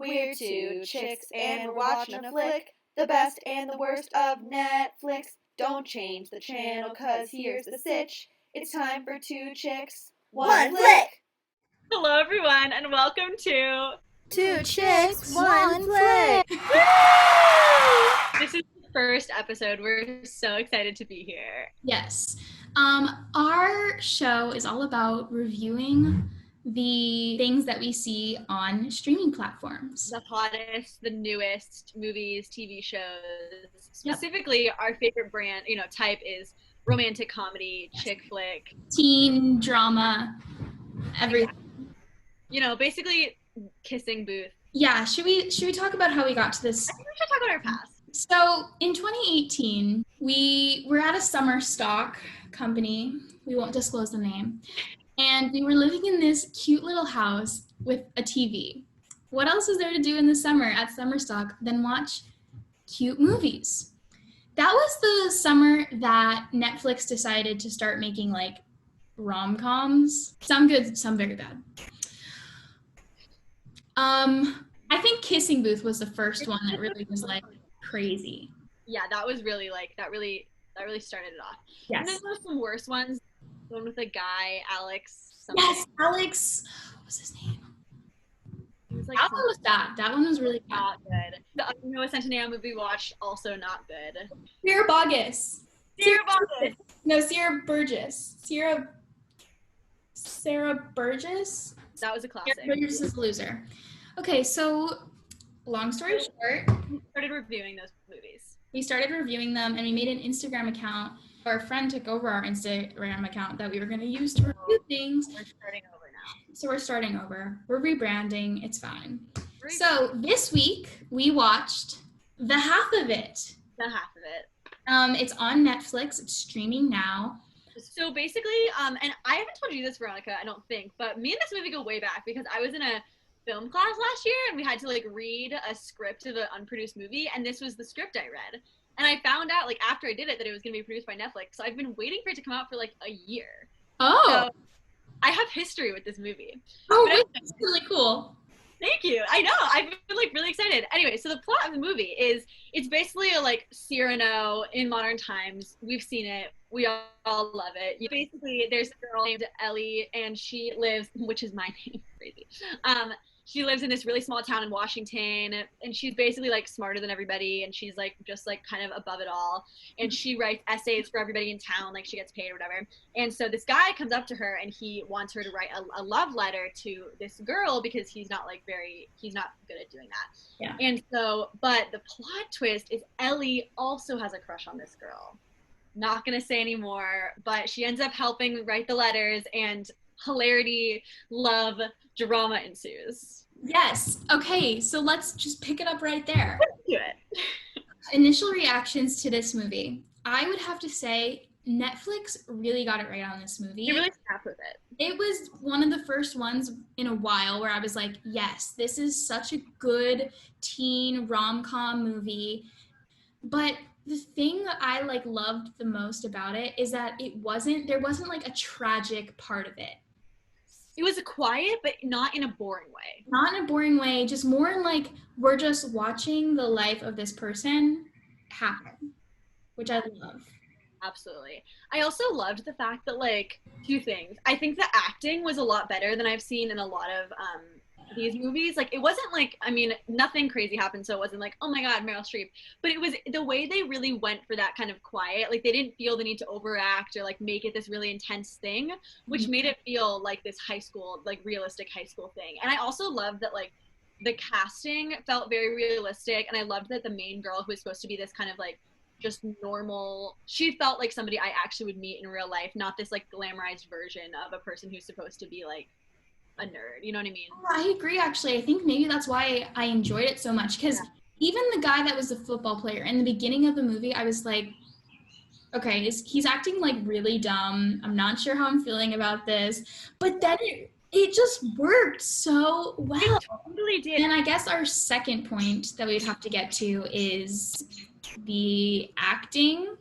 We're two chicks and we're watching a flick, the best and the worst of Netflix. Don't change the channel cause here's the sitch. It's time for two chicks, one flick. Hello everyone and welcome to Two chicks, one flick. This is the first episode. We're so excited to be here. Yes. Our show is all about reviewing the things that we see on streaming platforms. The hottest, the newest movies, TV shows. Specifically, our favorite brand, type is romantic comedy, chick flick, teen drama, everything. Basically kissing booth. Yeah, should we talk about how we got to this? I think we should talk about our past. So in 2018, we were at a summer stock company. We won't disclose the name. And we were living in this cute little house with a TV. What else is there to do in the summer at summer stock than watch cute movies? That was the summer that Netflix decided to start making like rom-coms. Some good, some very bad. I think Kissing Booth was the first one that really was like crazy. Yeah, that was really that really started it off. Yes. And then there were some worse ones. The one with the guy, Alex. Yes, Alex. What was his name? It was like that one was bad. That one was really bad. Not good. The other Noah Centineo movie we watched, also not good. Sierra Boggess. Sierra Boggess. No, Sierra Burgess. Sarah Burgess? That was a classic. Sarah Burgess is a loser. Okay, so long story short, we started reviewing those movies. We started reviewing them and we made an Instagram account. Our friend took over our Instagram account that we were going to use to review things. We're starting over now. So we're starting over. We're rebranding. It's fine. So this week we watched The Half of It. The Half of It. It's on Netflix. It's streaming now. So basically, and I haven't told you this, Veronica, I don't think, but me and this movie go way back because I was in a film class last year and we had to read a script of an unproduced movie, and this was the script I read. And I found out after I did it that it was going to be produced by Netflix. So I've been waiting for it to come out for a year. Oh. So I have history with this movie. Oh, wait, that's really cool. Thank you. I know. I've been really excited. Anyway, so the plot of the movie is it's basically a Cyrano in modern times. We've seen it. We all love it. Basically, there's a girl named Ellie, and she lives, which is my name, crazy. She lives in this really small town in Washington, and she's basically smarter than everybody, and she's just kind of above it all. And she writes essays for everybody in town, she gets paid or whatever. And so this guy comes up to her and he wants her to write a love letter to this girl because he's not he's not good at doing that. Yeah. And so, but the plot twist is Ellie also has a crush on this girl. Not gonna say anymore, but she ends up helping write the letters, and hilarity, love, drama ensues. Yes. Okay, so let's just pick it up right there. Let's do it. Initial reactions to this movie. I would have to say Netflix really got it right on this movie. You really snapped with it. It was one of the first ones in a while where I was like, yes, this is such a good teen rom-com movie. But the thing that I loved the most about it is that there wasn't a tragic part of it. It was quiet, but not in a boring way. Not in a boring way, just more in we're just watching the life of this person happen, which I love. Absolutely. I also loved the fact that two things. I think the acting was a lot better than I've seen in a lot of these movies. It wasn't nothing crazy happened, so it wasn't oh my god, Meryl Streep, but it was the way they really went for that kind of quiet. They didn't feel the need to overact or make it this really intense thing, which made it feel like this high school, realistic high school thing. And I also loved that the casting felt very realistic, and I loved that the main girl, who was supposed to be this kind of just normal, she felt like somebody I actually would meet in real life, not this glamorized version of a person who's supposed to be a nerd, you know what I mean? I agree, actually. I think maybe that's why I enjoyed it so much, because even the guy that was the football player, in the beginning of the movie, I was like, okay, he's acting really dumb. I'm not sure how I'm feeling about this. But then it just worked so well. It totally did. And I guess our second point that we'd have to get to is the acting.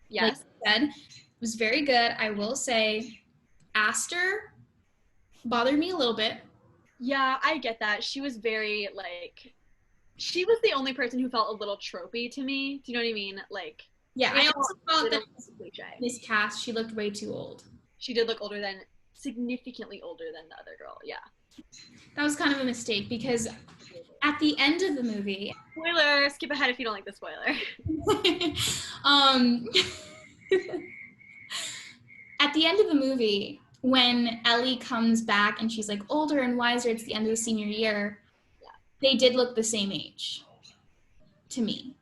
Yes. Like I said, was very good. I will say Aster bothered me a little bit. Yeah, I get that. She was very like, she was the only person who felt a little tropey to me. Do you know what I mean? Like, Yeah, it I felt also a thought little that cliche. miscast, she looked way too old. She did look older than, significantly older than the other girl. Yeah. That was kind of a mistake because at the end of the movie, Spoiler, skip ahead if you don't like the spoiler. um, at the end of the movie, when Ellie comes back and she's like older and wiser, it's the end of the senior year, they did look the same age to me.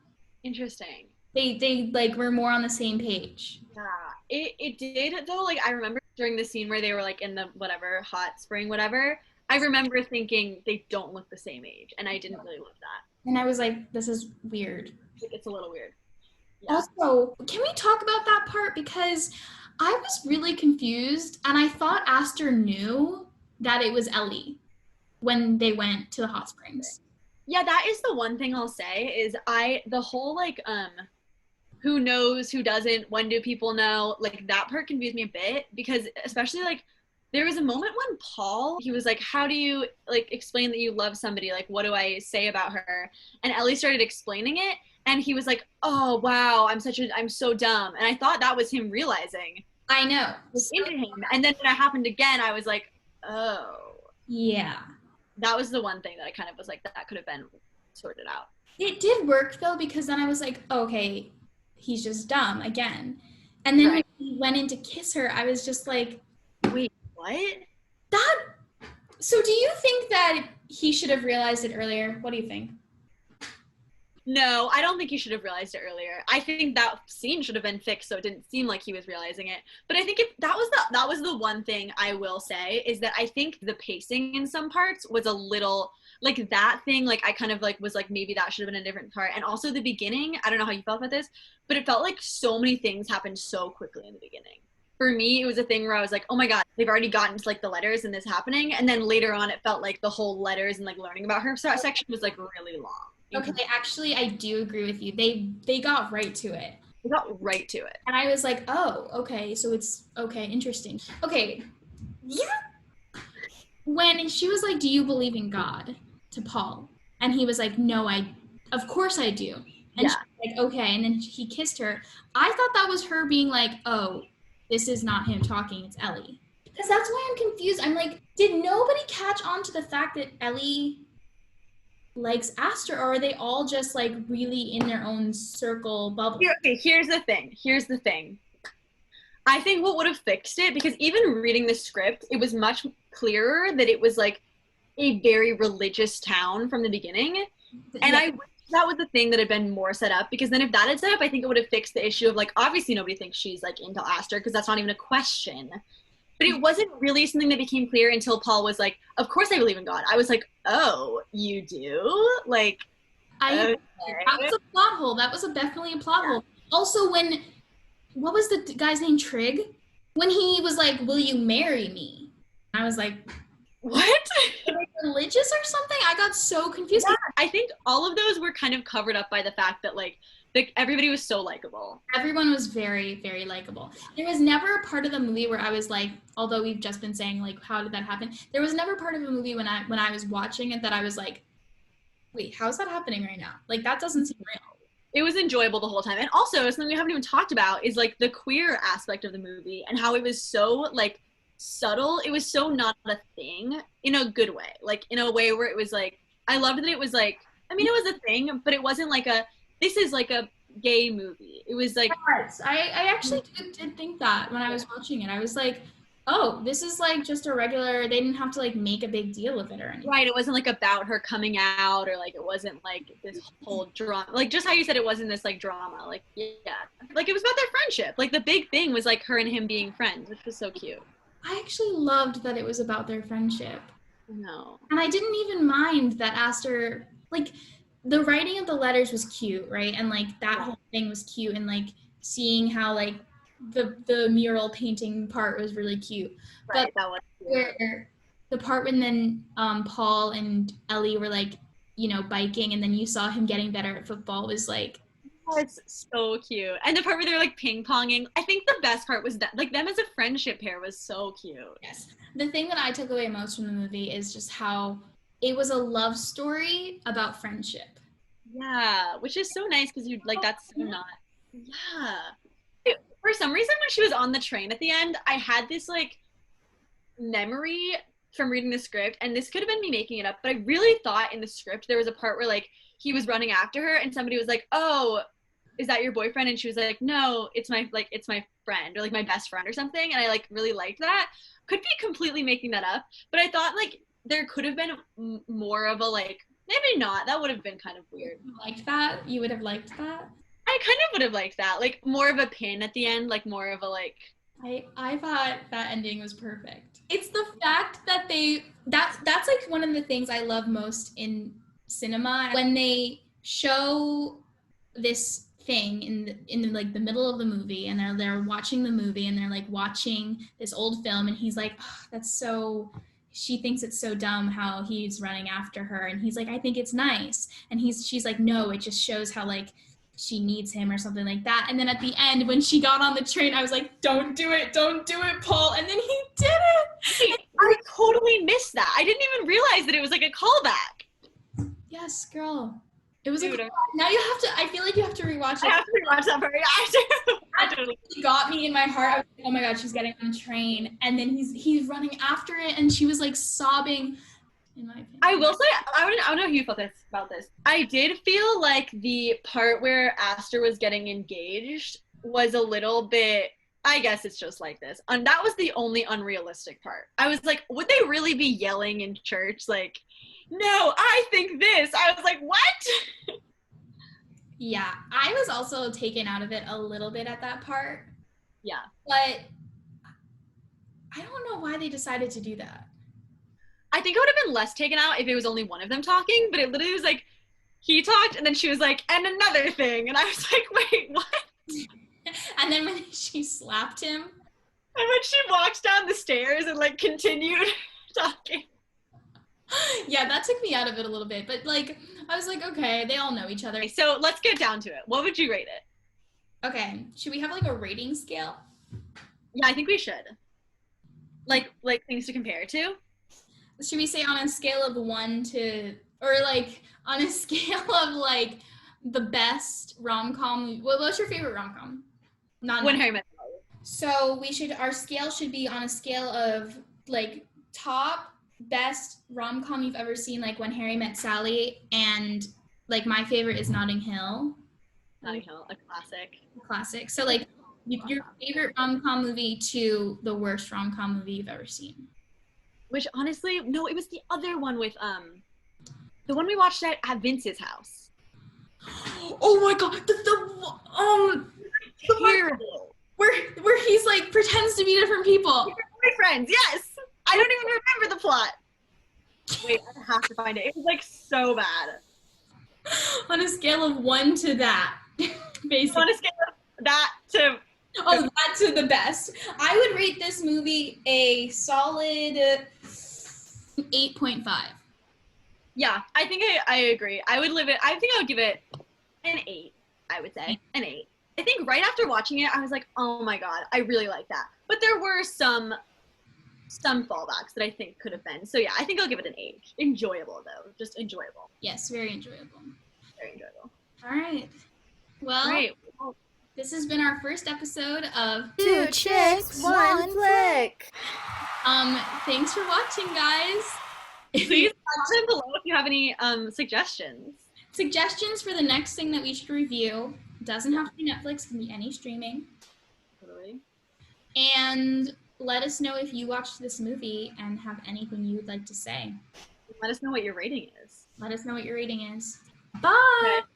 Interesting. They like were more on the same page. Yeah, it did though. Like I remember during the scene where they were like in the whatever hot spring, whatever. I remember thinking they don't look the same age, and I didn't really love that. And I was like, this is weird. It's a little weird. Yeah. Also, can we talk about that part? Because I was really confused and I thought Aster knew that it was Ellie when they went to the hot springs. Yeah, that is the one thing I'll say is the whole like who knows, who doesn't, when do people know, like that part confused me a bit because especially like there was a moment when Paul, he was like, how do you like explain that you love somebody? Like, what do I say about her? And Ellie started explaining it and he was like, oh wow, I'm so dumb. And I thought that was him realizing I know. it was into him. And then when it happened again, I was like, oh. Yeah. That was the one thing that I kind of was like, that could have been sorted out. It did work though, because then I was like, okay, he's just dumb again. And then when he went in to kiss her, I was just like, wait, what? That. So do you think that he should have realized it earlier? What do you think? No, I don't think he should have realized it earlier. I think that scene should have been fixed so it didn't seem like he was realizing it. But I think that was the one thing I will say is that I think the pacing in some parts was a little like that thing. Like I kind of like was like maybe that should have been a different part. And also the beginning, I don't know how you felt about this, but it felt like so many things happened so quickly in the beginning. For me, it was a thing where I was like, oh my God, they've already gotten to like the letters and this happening. And then later on, it felt like the whole letters and like learning about her section was like really long. Okay, actually, I do agree with you. They got right to it. They got right to it. And I was like, oh, okay, so it's, okay, interesting. Okay, yeah. When she was like, do you believe in God? To Paul. And he was like, no, of course I do. And she was like, okay. And then he kissed her. I thought that was her being like, oh, this is not him talking, it's Ellie. Because that's why I'm confused. I'm like, did nobody catch on to the fact that Ellie likes Aster, or are they all just like really in their own circle bubble? Okay, here's the thing. I think what would have fixed it, because even reading the script, it was much clearer that it was like a very religious town from the beginning. And I wish that was the thing that had been more set up, because then if that had set up, I think it would have fixed the issue of like, obviously nobody thinks she's like into Aster because that's not even a question. But it wasn't really something that became clear until Paul was like, of course I believe in God. I was like, oh, you do? Like, that was a plot hole. That was definitely a plot hole. Also, what was the guy's name, Trig? When he was like, will you marry me? I was like, what? Like religious or something? I got so confused. Yeah, I think all of those were kind of covered up by the fact that like everybody was so likable. Everyone was very, very likable. There was never a part of the movie where I was like, although we've just been saying like, how did that happen? There was never part of the movie when I was watching it that I was like, wait, how's that happening right now? Like that doesn't seem real. It was enjoyable the whole time. And also something we haven't even talked about is like the queer aspect of the movie and how it was so like subtle. It was so not a thing in a good way. Like in a way where it was like, I loved that it was like, I mean, it was a thing, but it wasn't like this is like a gay movie. It was like, yes, I actually did think that when I was watching it. I was like, oh, this is like just a regular, they didn't have to like make a big deal of it or anything. Right, it wasn't like about her coming out or like it wasn't like this whole drama. Like just how you said it wasn't this like drama. Like, yeah. Like it was about their friendship. Like the big thing was like her and him being friends, which was so cute. I actually loved that it was about their friendship. No. And I didn't even mind that Aster, like, the writing of the letters was cute, right? And like that whole thing was cute, and like seeing how like the mural painting part was really cute. Right, but that was cute. where the part when then Paul and Ellie were like, you know, biking, and then you saw him getting better at football was like, That's so cute. And the part where they're like ping ponging, I think the best part was that like them as a friendship pair was so cute. Yes. The thing that I took away most from the movie is just how it was a love story about friendship. Yeah, which is so nice because you like that's so not. Yeah. For some reason, when she was on the train at the end, I had this like memory from reading the script, and this could have been me making it up, but I really thought in the script there was a part where like he was running after her, and somebody was like, "Oh, is that your boyfriend?" And she was like, "No, it's my friend or like my best friend or something." And I like really liked that. Could be completely making that up, but I thought like there could have been more of a like maybe not. That would have been kind of weird. You liked that? You would have liked that? I kind of would have liked that, like more of a pin at the end, like more of a like. I thought that ending was perfect. It's the fact that that's like one of the things I love most in cinema, when they show this thing in like the middle of the movie, and they're watching the movie, and they're like watching this old film, and he's like, oh, that's so, she thinks it's so dumb how he's running after her, and he's like, I think it's nice, and she's like, no, it just shows how like she needs him or something like that. And then at the end, when she got on the train, I was like, don't do it, Paul. And then he did it. I totally missed that. I didn't even realize that it was like a callback. Yes, girl. It was Dude, now you have to, I feel like you have to rewatch it. I have to rewatch that part. I totally. It got me in my heart. I was like, oh my God, she's getting on the train. And then he's running after it, and she was like sobbing. In my opinion. I will say, I don't know how you felt about this. I did feel like the part where Aster was getting engaged was a little bit, I guess it's just like this. And that was the only unrealistic part. I was like, would they really be yelling in church? Like, no, I think this. I was like, what? Yeah, I was also taken out of it a little bit at that part. Yeah. But I don't know why they decided to do that. I think I would have been less taken out if it was only one of them talking, but it literally was like, he talked, and then she was like, and another thing. And I was like, wait, what? And then when she slapped him. And when she walked down the stairs and like continued talking. Yeah, that took me out of it a little bit. But like, I was like, okay, they all know each other. So let's get down to it. What would you rate it? Okay, should we have like a rating scale? Yeah, I think we should. Like things to compare to? Should we say on a scale of 1 to, or like on a scale of like the best rom-com? What's your favorite rom-com? When Harry Met Sally. So our scale should be on a scale of like top best rom-com you've ever seen, like When Harry Met Sally, and like my favorite is Notting Hill. Notting Hill, a classic. Classic. So like your favorite rom-com movie to the worst rom-com movie you've ever seen. Which honestly, no, it was the other one with the one we watched at Vince's house. Oh my God, terrible. Where he's like pretends to be different people. Boyfriends, yes. I don't even remember the plot. Wait, I have to find it. It was like so bad. On a scale of 1 to that, basically. On a scale of that to. Oh, that to the best. I would rate this movie a solid 8.5. Yeah, I think I agree. I think I would give it an 8, I would say. An 8. I think right after watching it, I was like, oh my God, I really like that. But there were some fallbacks that I think could have been. So yeah, I think I'll give it an 8. Enjoyable though, just enjoyable. Yes, very enjoyable. Very enjoyable. All right. Well, great. This has been our first episode of Two Chicks, One Flick. Thanks for watching, guys. Please comment below if you have any suggestions. Suggestions for the next thing that we should review. Doesn't have to be Netflix, can be any streaming. Totally. And let us know if you watched this movie and have anything you would like to say. Let us know what your rating is. Let us know what your rating is. Bye! Okay.